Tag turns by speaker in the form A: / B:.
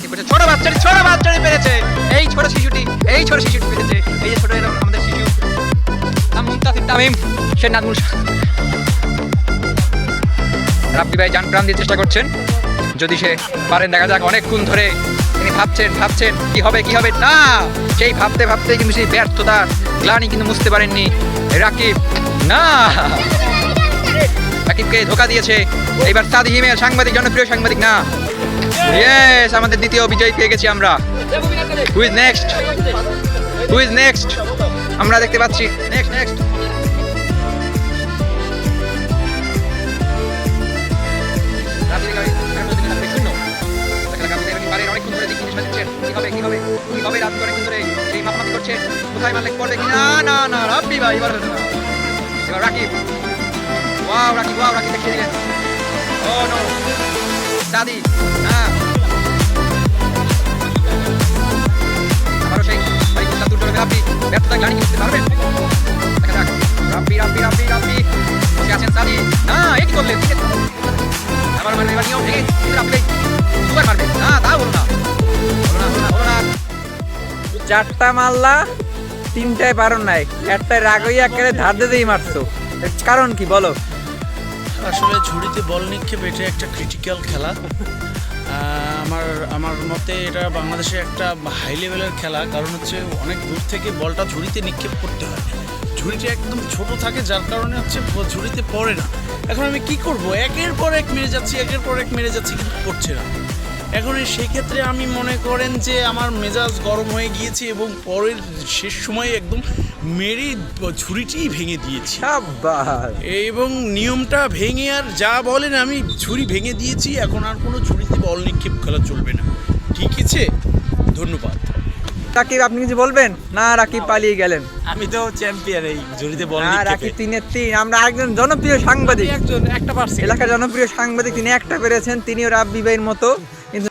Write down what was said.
A: রাকিব বলছে ছোট বাচ্চাটি পেরেছে, এই ছোট শিশুটি পেরেছে। এই যে ছোট আমাদের শিশু নাম মুনতাসির তামিম সে নাজমুল। রাব্বি ভাই জান প্রাণ দিয়ে চেষ্টা করছেন, যদি সে পারেন দেখা যাক। অনেকক্ষণ ধরে তিনি ভাবছেন কি হবে না, সেই ভাবতে কিন্তু সেই ব্যর্থতা গ্লানি কিন্তু মুছতে পারেননি রাকিব। না, রাকিবকে ধোকা দিয়েছে এইবার সাদি হিমেল, সাংবাদিক, জনপ্রিয় সাংবাদিক। না, ইয়েস, আমাদের দ্বিতীয় বিজয় পেয়ে গেছি আমরা। হু ইজ নেক্সট আমরা দেখতে পাচ্ছি। নেক্সট কোথায় মারলে পড়বে কি না, রাব্বি ভাই এবার রাকিব। ওয়াও রাকিব দেখিয়ে দিলেন। ও নো, সাদি না, আবারও সেই ভাই কুত্তা তুলতে হবে। রাব্বি ব্যর্থতা গ্লানি করতে পারবেন, দেখা যাক। রাব্বি বসে আছেন সাদি। না, এ কি করলেন? আবার মারবে, এবার নিয়ম ভেঙে রাব্বি দুবার মারবে। না, তা হলো না।
B: চারটা মারলা, তিনটায় পারো নাই, একটাই রাগ হইয়া একেবারে ধার দিতেই মারছো, কারণ কি বলো?
C: আসলে ঝুড়িতে বল নিক্ষেপ এটা একটা ক্রিটিক্যাল খেলা। আমার মতে এটা বাংলাদেশে একটা হাই লেভেলের খেলা, কারণ হচ্ছে অনেক দূর থেকে বলটা ঝুড়িতে নিক্ষেপ করতে হয়। ঝুড়িটা একদম ছোট থাকে, যার কারণে হচ্ছে ঝুড়িতে পড়ে না। এখন আমি কি করব, একের পর এক মেরে যাচ্ছি কিন্তু পড়ছে না। এখন সেই ক্ষেত্রে আমি মনে করেন যে আমার মেজাজ গরম হয়ে গিয়েছে এবং পরের শেষ সময়ে একদম মেরে ঝুড়িটিই ভেঙে দিয়েছি এবং নিয়মটা ভেঙে, আর যা বলেন আমি ঝুড়ি ভেঙে দিয়েছি। এখন আর কোনো ঝুড়িতে বল নিক্ষেপ খেলা চলবে না, ঠিক আছে? ধন্যবাদ।
B: রাকিব, আপনি কিছু বলবেন? না, রাকিব পালিয়ে গেলেন।
C: আমি তো চ্যাম্পিয়ন এই ঝুড়িতে বল
B: নিক্ষেপে। রাকিব 3-3। আমরা আরেকজন জনপ্রিয় সাংবাদিক,
C: একটা পারছি,
B: এলাকার জনপ্রিয় সাংবাদিক, তিনি একটা পেরেছেন, তিনিও রাব্বি ভাইয়ের মতো। কিন্তু